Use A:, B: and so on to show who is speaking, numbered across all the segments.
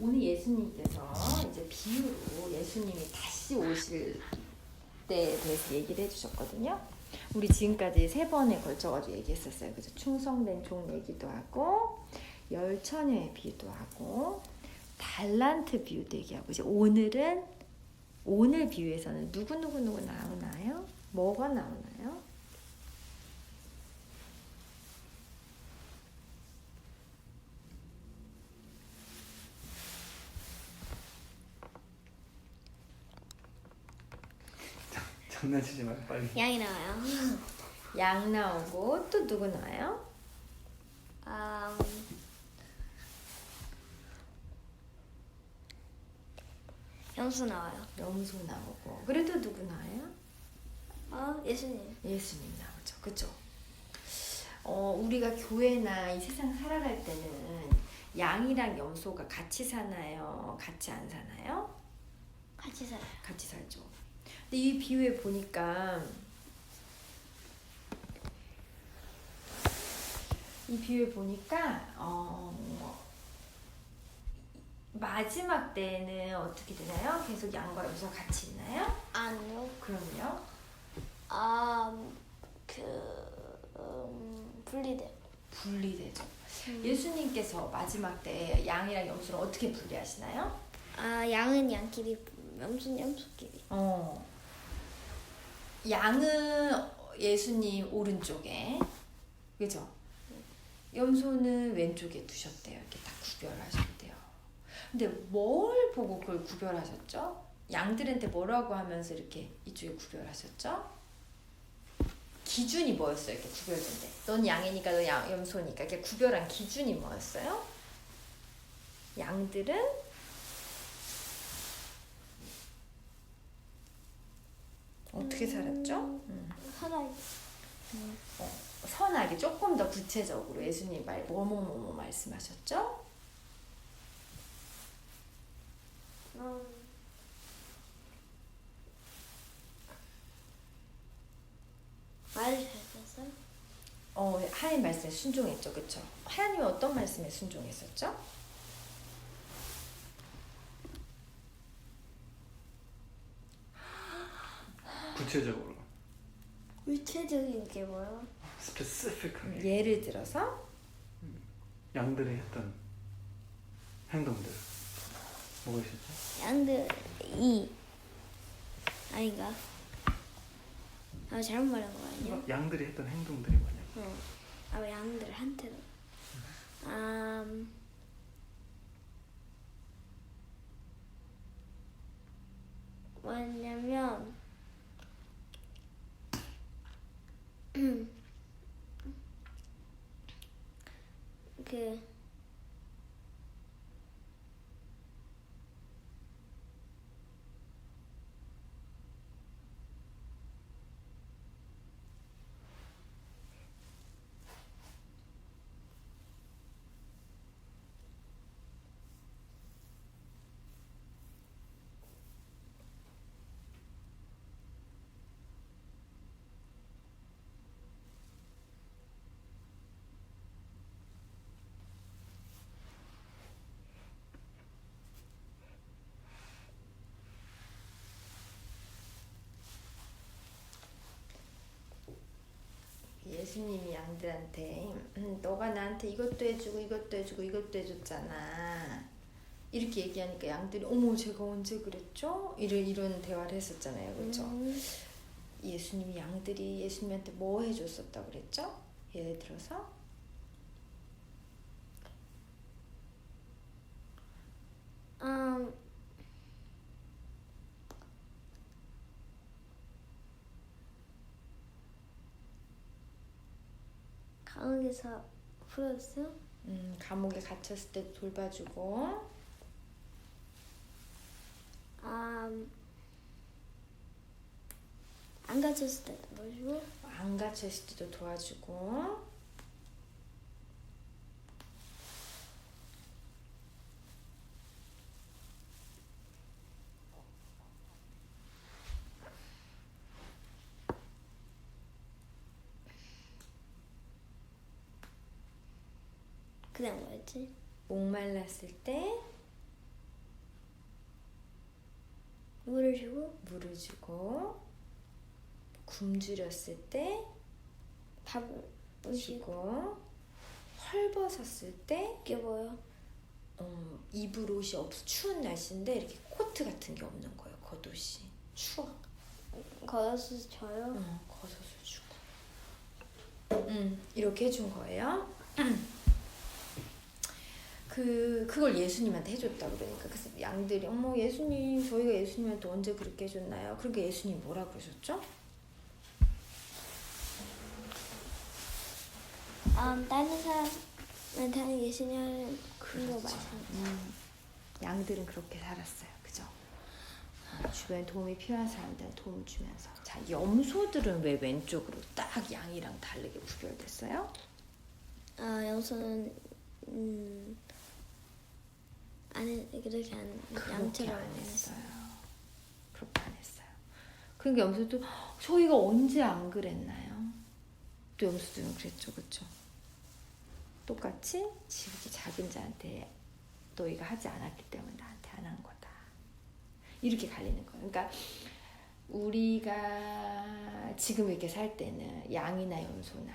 A: 오늘 예수님께서 이제 비유로 예수님이 다시 오실 때에 대해서 얘기를 해주셨거든요. 우리 지금까지 3번에 걸쳐가지고 얘기했었어요. 그래서 충성된 종 얘기도 하고 열처녀의 비유도 하고 달란트 비유도 얘기하고 이제 오늘은 오늘 비유에서는 누구 나오나요? 뭐가 나오나요?
B: 장난치지 말 빨리.
C: 양이 나와요.
A: 양 나오고 또 누구 나와요?
C: 염소 나와요.
A: 염소 나오고 그래도 누구 나와요?
C: 예수님.
A: 예수님 나오죠. 그죠? 우리가 교회나 이 세상 살아갈 때는 양이랑 염소가 같이 사나요? 같이 안 사나요?
C: 같이 살아요.
A: 같이 살죠. 근데 이 비유에 보니까 마지막 때는 어떻게 되나요? 계속 양과 염소가 같이 있나요?
C: 아니요.
A: 그럼요. 분리되죠. 예수님께서 마지막 때 양이랑 염소를 어떻게 분리하시나요?
C: 양은 양끼리, 염소는 염소끼리.
A: 양은 예수님 오른쪽에, 그죠? 염소는 왼쪽에 두셨대요. 이렇게 다 구별하셨대요. 근데 뭘 보고 그걸 구별하셨죠? 양들한테 뭐라고 하면서 이렇게 이쪽에 구별하셨죠? 기준이 뭐였어요? 이렇게 구별될 때. 넌 양이니까 넌 염소니까. 이렇게 구별한 기준이 뭐였어요? 양들은 어떻게 살았죠?
C: 살아요.
A: 선하게 조금 더 구체적으로 예수님 뭐뭐 말씀하셨죠?
C: 말을 잘 들었어요?
A: 하나님 말씀에 순종했죠, 그렇죠? 하나님은 어떤 말씀에 순종했었죠?
B: 구체적으로.
C: 구체적인 게 뭐요?
B: 스페시픽하게.
A: 예를 들어서
B: 양들이 했던 행동들. 뭐가 있었죠?
C: 양들이 아닌가? 잘못 말한 거 아니야?
B: 양들이 했던 행동들이 뭐냐고.
C: 양들한테도. 뭐냐면
A: 예수님이 양들한테 너가 나한테 이것도 해주고 이것도 해주고 이것도 해줬잖아 이렇게 얘기하니까 양들이 어머 제가 언제 그랬죠? 이런 대화를 했었잖아요, 그렇죠? 예수님이 양들이 예수님한테 뭐 해줬었다 그랬죠? 예를 들어서
C: 감옥에서 풀어줬어요?
A: 감옥에 갇혔을 때 돌봐주고
C: 안 갇혔을 때도 도와주고
A: 안 갇혔을 때도 도와주고
C: 그다음 뭐였지?
A: 목말랐을 때
C: 물을 주고
A: 물을 주고 굶주렸을 때
C: 밥을 주고
A: 주고 헐벗었을 때
C: 이게 뭐예요?
A: 입을 옷이 없어 추운 날씨인데 이렇게 코트 같은 게 없는 거예요. 겉옷이 추워.
C: 걷어서 줘요?
A: 겉옷을 주고 이렇게 해준 거예요. 그걸 예수님한테 해줬다 그러니까 그래서 양들이 어머 예수님 저희가 예수님한테 언제 그렇게 해줬나요? 그러니까 예수님 뭐라 그러셨죠?
C: 다른 사람한테는 예수님은 그거 말씀.
A: 양들은 그렇게 살았어요. 그죠? 주변에 도움이 필요한 사람들은 도움 주면서. 자, 염소들은 왜 왼쪽으로 딱 양이랑 다르게 구별됐어요?
C: 염소는 그렇게 안 양처럼
A: 안 했어요. 그렇게 안 했어요. 그러니까 염소도 저희가 언제 안 그랬나요? 또 염소들은 그랬죠. 그렇죠? 똑같이 지극히 작은 자한테 너희가 하지 않았기 때문에 나한테 안 한 거다. 이렇게 갈리는 거예요. 그러니까 우리가 지금 이렇게 살 때는 양이나 염소나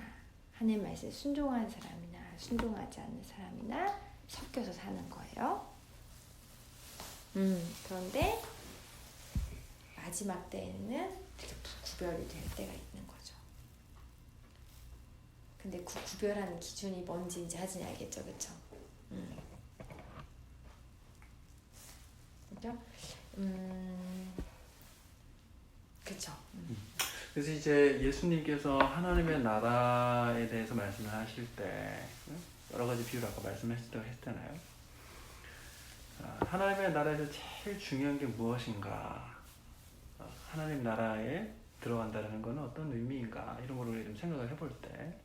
A: 하나님 말씀에 순종하는 사람이나 순종하지 않는 사람이나 섞여서 사는 거예요. 그런데 마지막 때에는 이렇게 구별이 될 때가 있는 거죠. 근데 그 구별하는 기준이 뭔지 이제 하진이 알겠죠, 그렇죠? 그죠? 그렇죠.
B: 그래서 이제 예수님께서 하나님의 나라에 대해서 말씀을 하실 때 여러 가지 비유를 아까 말씀하셨다고 했잖아요. 하나님의 나라에서 제일 중요한 게 무엇인가? 하나님 나라에 들어간다는 것은 어떤 의미인가? 이런 거를 좀 생각을 해볼 때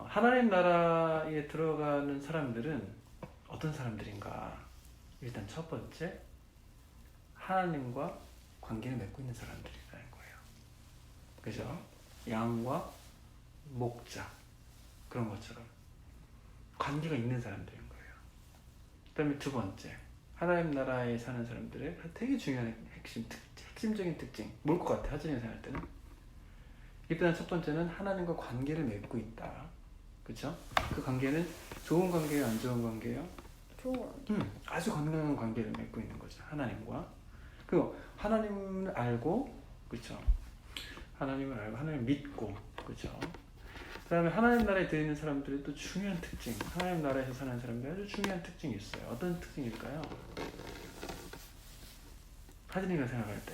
B: 하나님 나라에 들어가는 사람들은 어떤 사람들인가? 일단 첫 번째, 하나님과 관계를 맺고 있는 사람들이라는 거예요. 그죠? 양과 목자 그런 것처럼 관계가 있는 사람들인 거예요. 그 다음에 두 번째, 하나님 나라에 사는 사람들의 되게 중요한 핵심적인 특징 뭘 것 같아? 하진이 생각할 때는 일단 첫 번째는 하나님과 관계를 맺고 있다. 그렇죠? 그 관계는 좋은 관계예요, 안 좋은 관계예요?
C: 좋은.
B: 아주 건강한 관계를 맺고 있는 거죠. 하나님과. 그리고 하나님을 알고, 그렇죠? 하나님을 알고 하나님을 믿고, 그렇죠? 그다음에 하나님 나라에 들어있는 사람들의 또 중요한 특징, 하나님 나라에서 사는 사람들의 아주 중요한 특징이 있어요. 어떤 특징일까요? 하진이가 생각할 때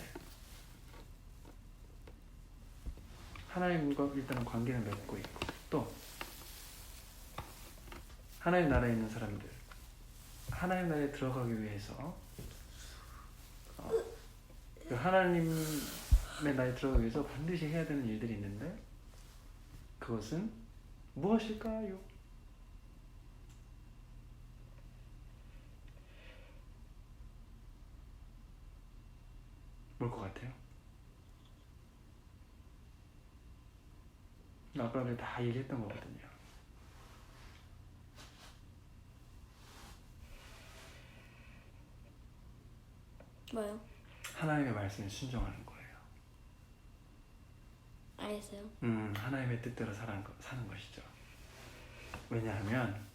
B: 하나님과 일단은 관계를 맺고 있고, 또 하나님 나라에 있는 사람들, 하나님 나라에 들어가기 위해서 그 하나님의 나라에 들어가기 위해서 반드시 해야 되는 일들이 있는데 그것은 무엇일까요? 뭘 것 같아요? 아까 다 얘기했던 거거든요.
C: 뭐요?
B: 하나님의 말씀에 순종하는 거예요.
C: 알겠어요.
B: 하나님의 뜻대로 사는 것이죠. 왜냐하면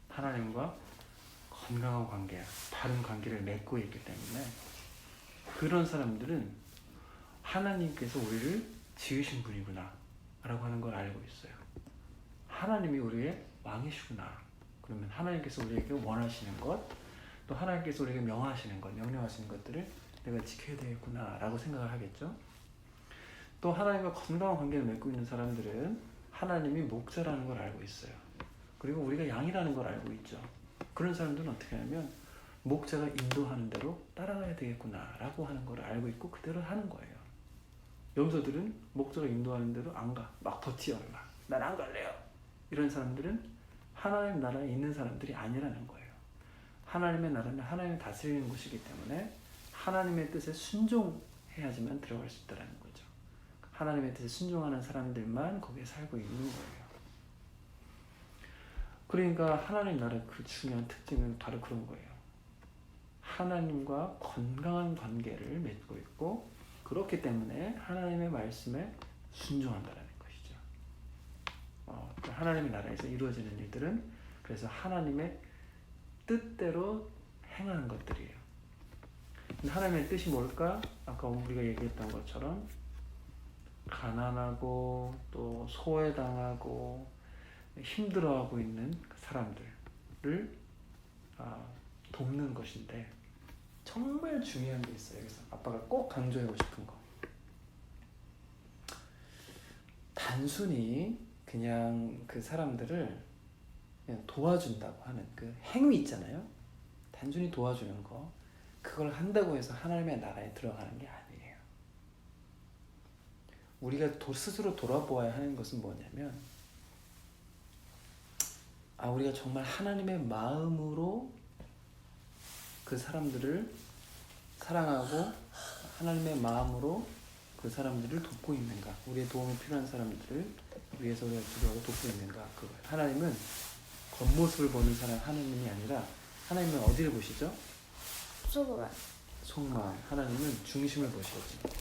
B: 하나님과 건강한 관계, 바른 관계를 맺고 있기 때문에 그런 사람들은 하나님께서 우리를 지으신 분이구나 라고 하는 걸 알고 있어요. 하나님이 우리의 왕이시구나. 그러면 하나님께서 우리에게 원하시는 것, 또 하나님께서 우리에게 명하시는 것, 명령하시는 것들을 내가 지켜야 되겠구나 라고 생각을 하겠죠. 또 하나님과 건강한 관계를 맺고 있는 사람들은 하나님이 목자라는 걸 알고 있어요. 그리고 우리가 양이라는 걸 알고 있죠. 그런 사람들은 어떻게 하냐면 목자가 인도하는 대로 따라가야 되겠구나 라고 하는 걸 알고 있고 그대로 하는 거예요. 염소들은 목자가 인도하는 대로 안 가. 막 버티어라. 난 안 갈래요. 이런 사람들은 하나님 나라에 있는 사람들이 아니라는 거예요. 하나님의 나라는 하나님이 다스리는 곳이기 때문에 하나님의 뜻에 순종해야지만 들어갈 수 있다는 거죠. 하나님의 뜻에 순종하는 사람들만 거기에 살고 있는 거예요. 그러니까 하나님 나라의 그 중요한 특징은 바로 그런 거예요. 하나님과 건강한 관계를 맺고 있고 그렇기 때문에 하나님의 말씀에 순종한다는 것이죠. 하나님의 나라에서 이루어지는 일들은 그래서 하나님의 뜻대로 행하는 것들이에요. 하나님의 뜻이 뭘까? 아까 우리가 얘기했던 것처럼 가난하고 또 소외당하고 힘들어하고 있는 사람들을 돕는 것인데 정말 중요한 게 있어요. 그래서 아빠가 꼭 강조하고 싶은 거. 단순히 그냥 그 사람들을 그냥 도와준다고 하는 그 행위 있잖아요. 단순히 도와주는 거. 그걸 한다고 해서 하나님의 나라에 들어가는 게 아니에요. 우리가 스스로 돌아보아야 하는 것은 뭐냐면 우리가 정말 하나님의 마음으로 그 사람들을 사랑하고 하나님의 마음으로 그 사람들을 돕고 있는가, 우리의 도움이 필요한 사람들을 위해서 우리가 기도하고 돕고 있는가. 그거. 하나님은 겉모습을 보는 사람 하나님이 아니라 하나님은 어디를 보시죠? 속마음. 하나님은 중심을 보시거든요.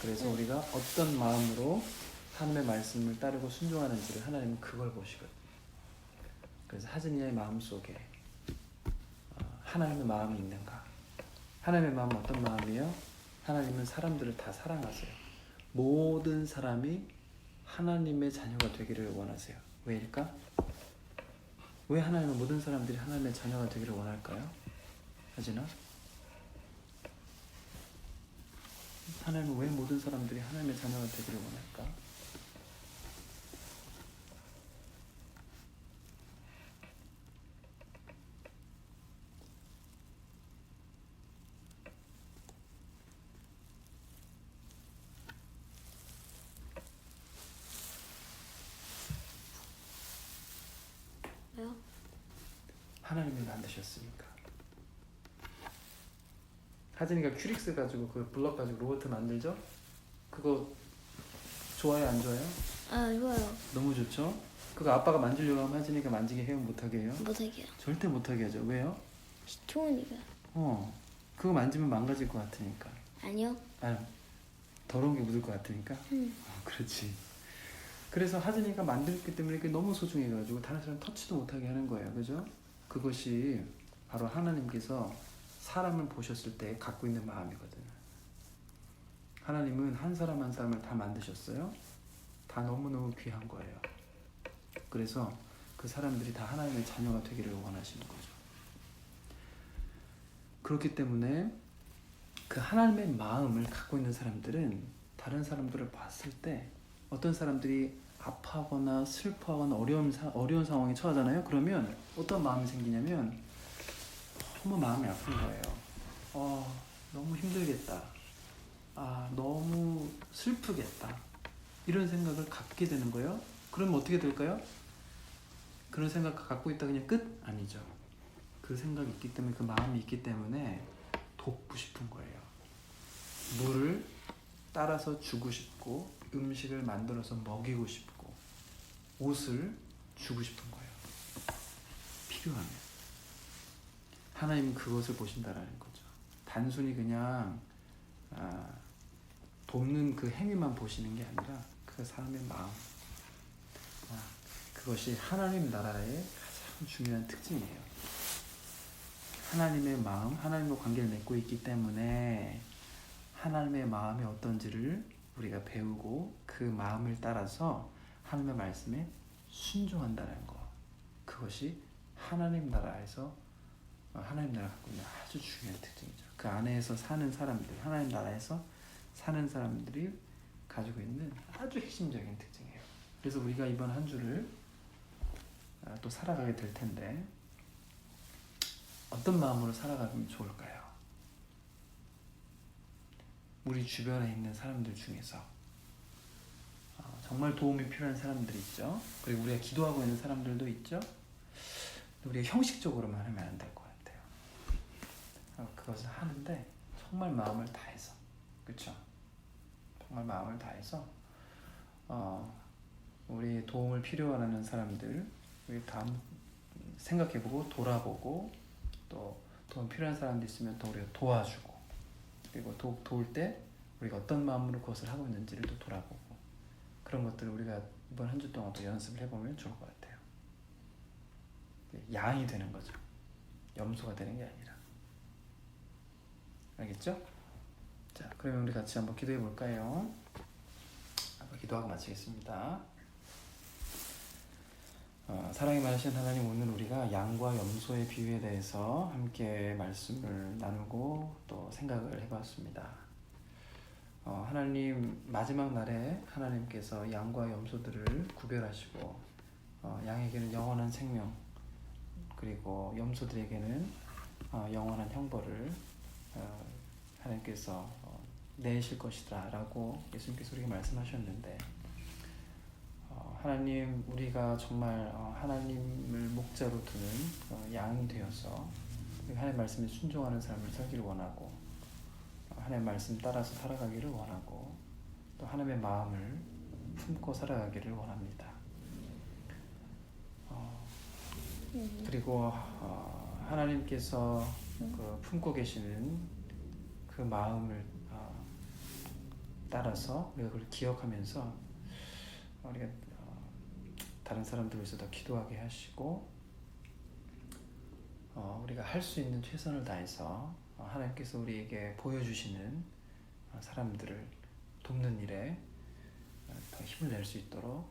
B: 그래서 우리가 어떤 마음으로 하나님의 말씀을 따르고 순종하는지를 하나님은 그걸 보시거든요. 그래서 하진이의 마음속에 하나님의 마음이 있는가? 하나님의 마음은 어떤 마음이에요? 하나님은 사람들을 다 사랑하세요. 모든 사람이 하나님의 자녀가 되기를 원하세요. 왜일까? 왜 하나님은 모든 사람들이 하나님의 자녀가 되기를 원할까요? 하진아? 하나님은 왜 모든 사람들이 하나님의 자녀가 되기를 원할까?
C: 왜요?
B: 하나님이 만드셨으니까. 하진이가 큐릭스 가지고 그 블럭 가지고 로봇 만들죠? 그거 좋아요, 안 좋아요?
C: 좋아요.
B: 너무 좋죠? 그거 아빠가 만지려고 하면 하진이가 만지게 해요, 못하게 해요?
C: 못하게요.
B: 절대 못하게 하죠. 왜요?
C: 좋으니까.
B: 그거 만지면 망가질 것 같으니까.
C: 아니요.
B: 더러운 게 묻을 것 같으니까. 그렇지. 그래서 하진이가 만들었기 때문에 그게 너무 소중해가지고 다른 사람 터치도 못하게 하는 거예요. 그죠? 그것이 바로 하나님께서 사람을 보셨을 때 갖고 있는 마음이거든요. 하나님은 한 사람 한 사람을 다 만드셨어요. 다 너무너무 귀한 거예요. 그래서 그 사람들이 다 하나님의 자녀가 되기를 원하시는 거죠. 그렇기 때문에 그 하나님의 마음을 갖고 있는 사람들은 다른 사람들을 봤을 때 어떤 사람들이 아파하거나 슬퍼하거나 어려운 상황에 처하잖아요. 그러면 어떤 마음이 생기냐면 정말 마음이 아픈 거예요. 너무 힘들겠다. 너무 슬프겠다. 이런 생각을 갖게 되는 거예요. 그러면 어떻게 될까요? 그런 생각 갖고 있다 그냥 끝? 아니죠. 그 생각이 있기 때문에, 그 마음이 있기 때문에 돕고 싶은 거예요. 물을 따라서 주고 싶고, 음식을 만들어서 먹이고 싶고, 옷을 주고 싶은 거예요. 필요하면. 하나님은 그것을 보신다라는 거죠. 단순히 그냥 돕는 그 행위만 보시는 게 아니라 그 사람의 마음. 그것이 하나님 나라의 가장 중요한 특징이에요. 하나님의 마음, 하나님과 관계를 맺고 있기 때문에 하나님의 마음이 어떤지를 우리가 배우고 그 마음을 따라서 하나님의 말씀에 순종한다는 거. 그것이 하나님 나라에서 하나님 나라가 갖고 있는 아주 중요한 특징이죠. 그 안에서 사는 사람들, 하나님 나라에서 사는 사람들이 가지고 있는 아주 핵심적인 특징이에요. 그래서 우리가 이번 한 주를 또 살아가게 될 텐데 어떤 마음으로 살아가면 좋을까요? 우리 주변에 있는 사람들 중에서 정말 도움이 필요한 사람들이 있죠. 그리고 우리가 기도하고 있는 사람들도 있죠. 우리가 형식적으로만 하면 안 될 것 같아요. 그것을 하는데 정말 마음을 다해서, 그렇죠? 정말 마음을 다해서 우리 도움을 필요로 하는 사람들 우리 다 생각해보고 돌아보고 또 도움 필요한 사람도 있으면 또 우리가 도와주고, 그리고 도울 때 우리가 어떤 마음으로 그것을 하고 있는지를 또 돌아보고, 그런 것들을 우리가 이번 한 주 동안 또 연습을 해보면 좋을 것 같아요. 양이 되는 거죠. 염소가 되는 게 아니라. 알겠죠? 자, 그러면 우리 같이 한번 기도해 볼까요? 한번 기도하고 마치겠습니다. 사랑이 많으신 하나님, 오늘 우리가 양과 염소의 비유에 대해서 함께 말씀을 나누고 또 생각을 해봤습니다. 하나님, 마지막 날에 하나님께서 양과 염소들을 구별하시고 양에게는 영원한 생명, 그리고 염소들에게는 영원한 형벌을 하나님께서 내실 것이다 라고 예수님께서 우리에게 말씀하셨는데, 하나님, 우리가 정말 하나님을 목자로 두는 양이 되어서 하나님의 말씀에 순종하는 삶을 살기를 원하고, 하나님의 말씀 따라서 살아가기를 원하고, 또 하나님의 마음을 품고 살아가기를 원합니다. 그리고 하나님께서 그 품고 계시는 그 마음을 따라서 우리가 그걸 기억하면서 우리가 다른 사람들을 위해서 더 기도하게 하시고, 우리가 할 수 있는 최선을 다해서 하나님께서 우리에게 보여주시는 사람들을 돕는 일에 더 힘을 낼 수 있도록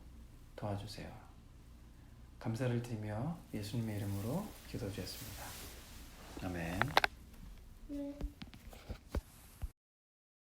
B: 도와주세요. 감사를 드리며 예수님의 이름으로 기도드렸습니다. 아멘.
C: 네.